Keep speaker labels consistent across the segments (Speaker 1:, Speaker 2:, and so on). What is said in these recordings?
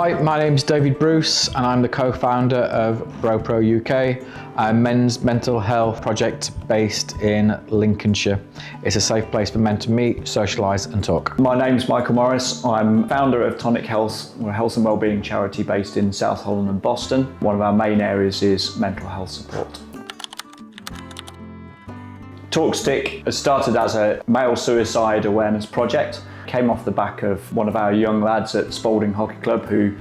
Speaker 1: Hi, my name is David Bruce and I'm the co-founder of Pro UK, a men's mental health project based in Lincolnshire. It's a safe place for men to meet, socialise and talk.
Speaker 2: My name's Michael Morris. I'm founder of Tonic Health. We're a health and wellbeing charity based in South Holland and Boston. One of our main areas is mental health support. TalkStick has started as a male suicide awareness project. Came off the back of one of our young lads at Spalding Hockey Club who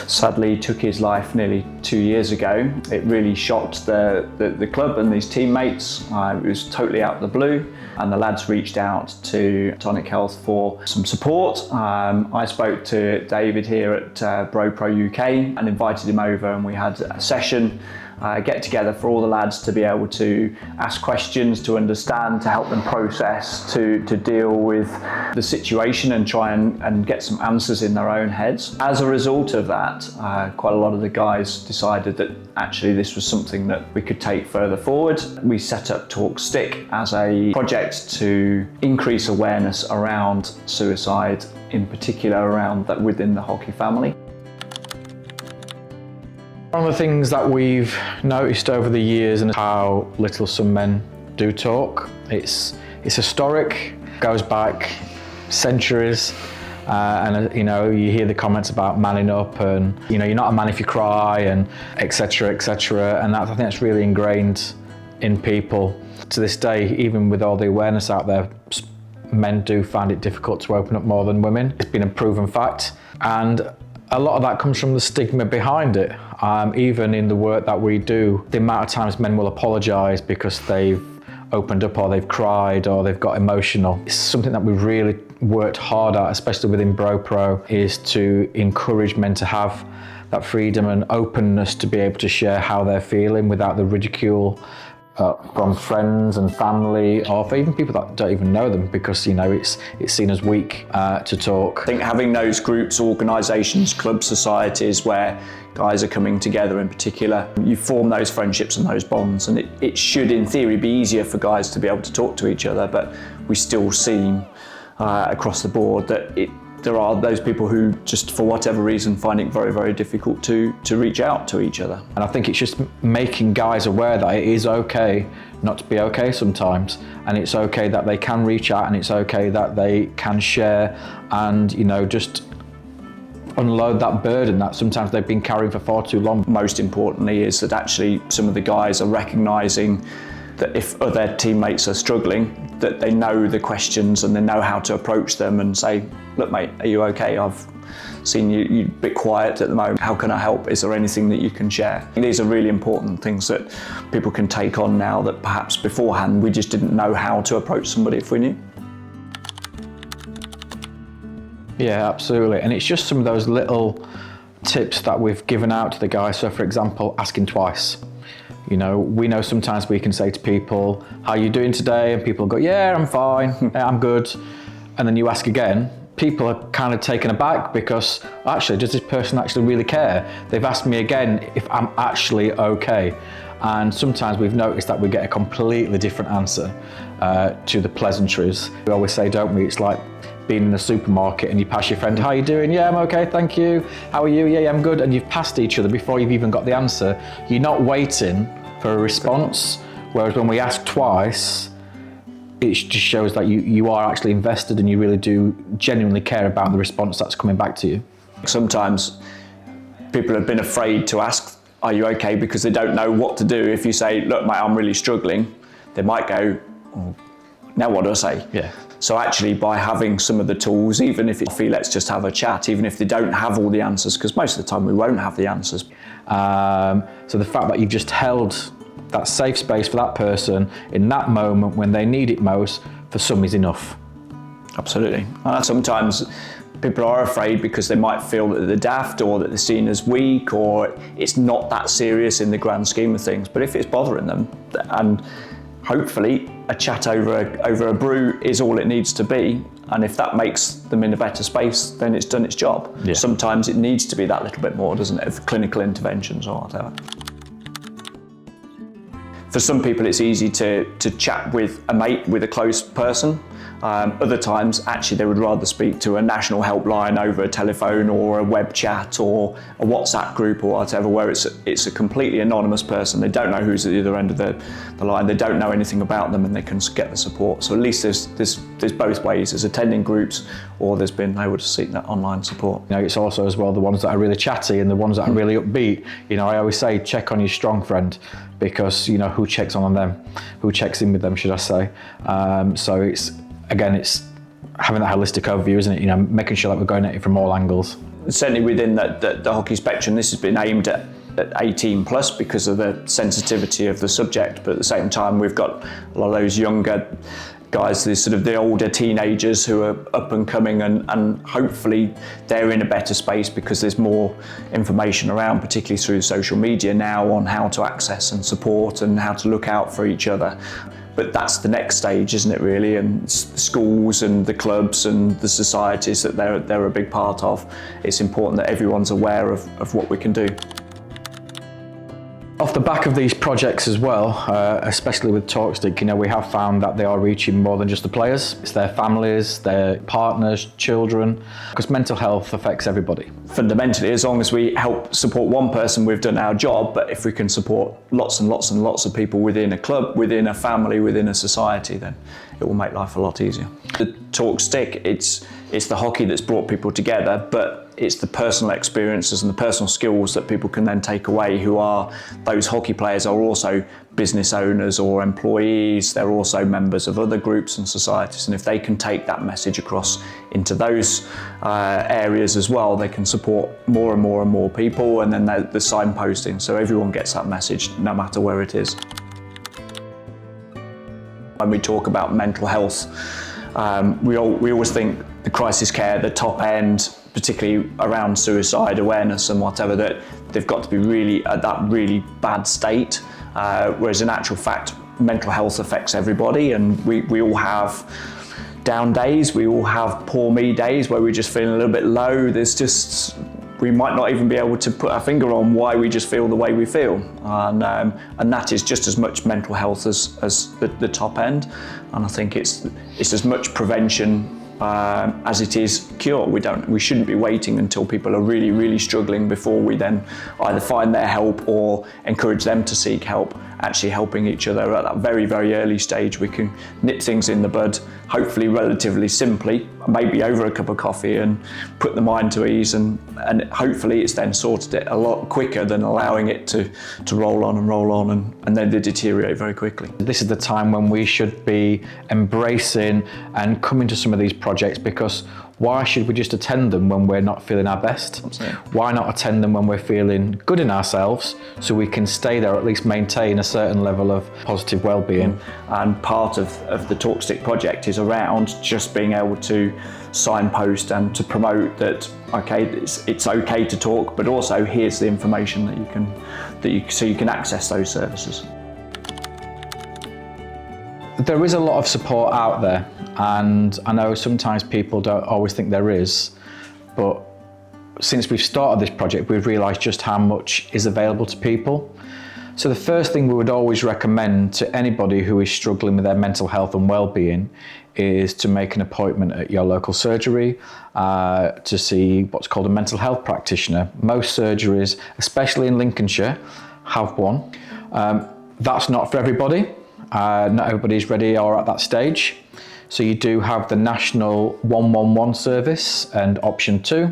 Speaker 2: sadly took his life nearly 2 years ago. It really shocked the club and his teammates. It was totally out of the blue and the lads reached out to Tonic Health for some support. I spoke to David here at Pro UK and invited him over, and we had a session get together for all the lads to be able to ask questions, to understand, to help them process, to deal with the situation and try and get some answers in their own heads. As a result of that, quite a lot of the guys decided that actually this was something that we could take further forward. We set up TalkStick as a project to increase awareness around suicide, in particular around that within the hockey family.
Speaker 1: One of the things that we've noticed over the years is how little some men do talk. It's historic, goes back centuries, and you hear the comments about manning up and you're not a man if you cry and etc. and I think that's really ingrained in people. To this day, even with all the awareness out there, men do find it difficult to open up more than women. It's been a proven fact, and a lot of that comes from the stigma behind it. Even in the work that we do, the amount of times men will apologise because they've opened up or they've cried or they've got emotional. It's something that we've really worked hard at, especially within Pro, is to encourage men to have that freedom and openness to be able to share how they're feeling without the ridicule from friends and family, or for even people that don't even know them, because it's seen as weak to talk.
Speaker 2: I think having those groups, organisations, clubs, societies where guys are coming together in particular, you form those friendships and those bonds, and it should in theory be easier for guys to be able to talk to each other, but we still see across the board that there are those people who just for whatever reason find it very, very difficult to reach out to each other.
Speaker 1: And I think it's just making guys aware that it is okay not to be okay sometimes, and it's okay that they can reach out, and it's okay that they can share and just unload that burden that sometimes they've been carrying for far too long.
Speaker 2: Most importantly is that actually some of the guys are recognising that if other teammates are struggling, that they know the questions and they know how to approach them and say, look mate, are you okay? I've seen you a bit quiet at the moment. How can I help? Is there anything that you can share? These are really important things that people can take on now that perhaps beforehand we just didn't know how to approach somebody if we knew.
Speaker 1: Yeah, absolutely. And it's just some of those little tips that we've given out to the guys. So for example, asking twice. We know sometimes we can say to people, how are you doing today? And people go, yeah, I'm fine, yeah, I'm good. And then you ask again, people are kind of taken aback because actually, does this person actually really care? They've asked me again if I'm actually okay. And sometimes we've noticed that we get a completely different answer to the pleasantries. We always say, don't we, it's like being in a supermarket and you pass your friend, how are you doing? Yeah, I'm okay, thank you. How are you? Yeah, I'm good. And you've passed each other before you've even got the answer. You're not waiting for a response. Whereas when we ask twice, it just shows that you are actually invested and you really do genuinely care about the response that's coming back to you.
Speaker 2: Sometimes people have been afraid to ask, are you okay? Because they don't know what to do. If you say, look mate, I'm really struggling, they might go, oh, now what do I say?
Speaker 1: Yeah.
Speaker 2: So actually by having some of the tools, even if it's let's just have a chat, even if they don't have all the answers, because most of the time we won't have the answers.
Speaker 1: So the fact that you've just held that safe space for that person in that moment when they need it most, for some is enough.
Speaker 2: Absolutely. Sometimes people are afraid because they might feel that they're daft or that they're seen as weak or it's not that serious in the grand scheme of things. But if it's bothering them, and hopefully a chat over a brew is all it needs to be, and if that makes them in a better space, then it's done its job.
Speaker 1: Yeah.
Speaker 2: Sometimes it needs to be that little bit more, doesn't it, of clinical interventions or whatever. For some people it's easy to chat with a mate, with a close person, Other times, actually, they would rather speak to a national helpline over a telephone or a web chat or a WhatsApp group or whatever, where it's a completely anonymous person. They don't know who's at the other end of the line. They don't know anything about them, and they can get the support. So at least there's both ways. There's attending groups, or there's been able to seek that online support.
Speaker 1: You know, it's also as well the ones that are really chatty and the ones that are really upbeat. You know, I always say check on your strong friend, because you know who checks on them, who checks in with them, should I say. So it's having that holistic overview, isn't it? You know, making sure that we're going at it from all angles.
Speaker 2: Certainly within the hockey spectrum, this has been aimed at 18 plus because of the sensitivity of the subject, but at the same time we've got a lot of those younger guys, the older teenagers who are up and coming, and hopefully they're in a better space because there's more information around, particularly through social media now, on how to access and support and how to look out for each other. But that's the next stage, isn't it, really? And schools and the clubs and the societies that they're a big part of. It's important that everyone's aware of what we can do.
Speaker 1: Off the back of these projects as well, especially with TalkStick, you know, we have found that they are reaching more than just the players. It's their families, their partners, children, because mental health affects everybody.
Speaker 2: Fundamentally, as long as we help support one person, we've done our job. But if we can support lots and lots and lots of people within a club, within a family, within a society, then it will make life a lot easier. The TalkStick, it's the hockey that's brought people together, but it's the personal experiences and the personal skills that people can then take away, who are those hockey players are also business owners or employees. They're also members of other groups and societies, and if they can take that message across into those areas as well, they can support more and more and more people, and then the signposting, so everyone gets that message no matter where it is. When we talk about mental health, we always think the crisis care, the top end, particularly around suicide awareness and whatever, that they've got to be really at that really bad state, whereas in actual fact mental health affects everybody, and we all have down days, we all have poor me days where we're just feeling a little bit low. We might not even be able to put our finger on why we just feel the way we feel, and that is just as much mental health as the top end, and I think it's as much prevention as it is cure. We shouldn't be waiting until people are really, really struggling before we then either find their help or encourage them to seek help. Actually helping each other at that very, very early stage, we can nip things in the bud, hopefully relatively simply, maybe over a cup of coffee, and put the mind to ease, and hopefully it's then sorted it a lot quicker than allowing it to roll on and then they deteriorate very quickly.
Speaker 1: This is the time when we should be embracing and coming to some of these projects, because why should we just attend them when we're not feeling our best?
Speaker 2: Absolutely.
Speaker 1: Why not attend them when we're feeling good in ourselves, so we can stay there, or at least maintain a certain level of positive well-being?
Speaker 2: And part of the TalkStick project is around just being able to signpost and to promote that, okay, it's okay to talk, but also here's the information so you can access those services.
Speaker 1: There is a lot of support out there, and I know sometimes people don't always think there is, but since we've started this project, we've realised just how much is available to people. So the first thing we would always recommend to anybody who is struggling with their mental health and well-being is to make an appointment at your local surgery to see what's called a mental health practitioner. Most surgeries, especially in Lincolnshire, have one. That's not for everybody. Not everybody's ready or at that stage. So you do have the national 111 service and option 2,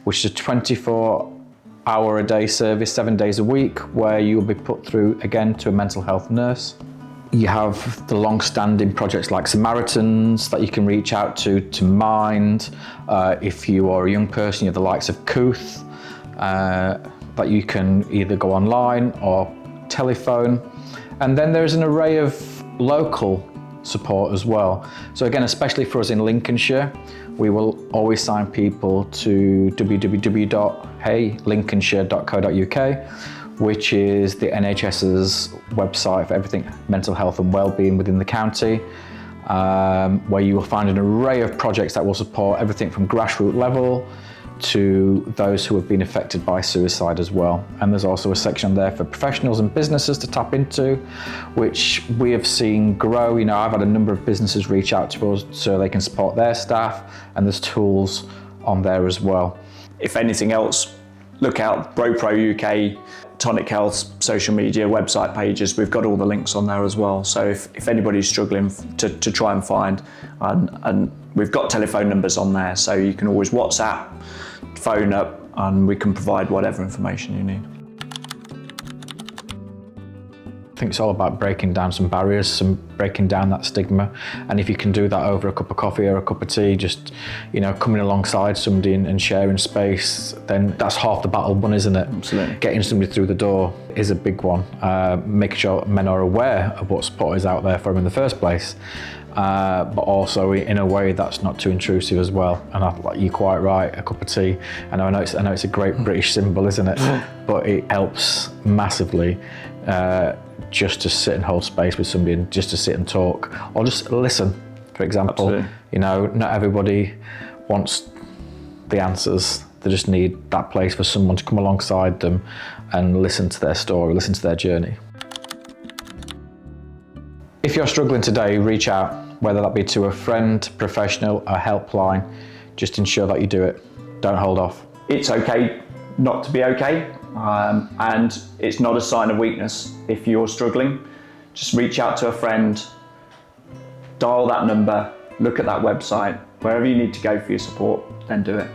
Speaker 1: which is a 24-hour-a-day service, 7 days a week, where you will be put through again to a mental health nurse. You have the long-standing projects like Samaritans that you can reach out to Mind. If you are a young person, you have the likes of Kooth, that you can either go online or telephone. And then there's an array of local support as well. So again, especially for us in Lincolnshire, we will always sign people to www.heylincolnshire.co.uk, which is the NHS's website for everything mental health and wellbeing within the county, where you will find an array of projects that will support everything from grassroots level to those who have been affected by suicide as well. And there's also a section there for professionals and businesses to tap into, which we have seen grow. You know, I've had a number of businesses reach out to us so they can support their staff, and there's tools on there as well.
Speaker 2: If anything else, look out BroPro UK, Tonic Health's social media website pages. We've got all the links on there as well. So if anybody's struggling to try and find, and we've got telephone numbers on there, so you can always WhatsApp, phone up, and we can provide whatever information you need.
Speaker 1: I think it's all about breaking down some barriers, breaking down that stigma. And if you can do that over a cup of coffee or a cup of tea, just, you know, coming alongside somebody and sharing space, then that's half the battle won, isn't it?
Speaker 2: Absolutely.
Speaker 1: Getting somebody through the door is a big one. Making sure men are aware of what support is out there for them in the first place. But also in a way that's not too intrusive as well. And you're quite right, a cup of tea. I know it's a great British symbol, isn't it? But it helps massively just to sit and hold space with somebody, and just to sit and talk, or just listen, for example.
Speaker 2: Absolutely.
Speaker 1: You know, not everybody wants the answers. They just need that place for someone to come alongside them and listen to their story, listen to their journey. If you're struggling today, reach out, whether that be to a friend, professional, a helpline. Just ensure that you do it. Don't hold off.
Speaker 2: It's okay not to be okay, and it's not a sign of weakness. If you're struggling, just reach out to a friend, dial that number, look at that website, wherever you need to go for your support, then do it.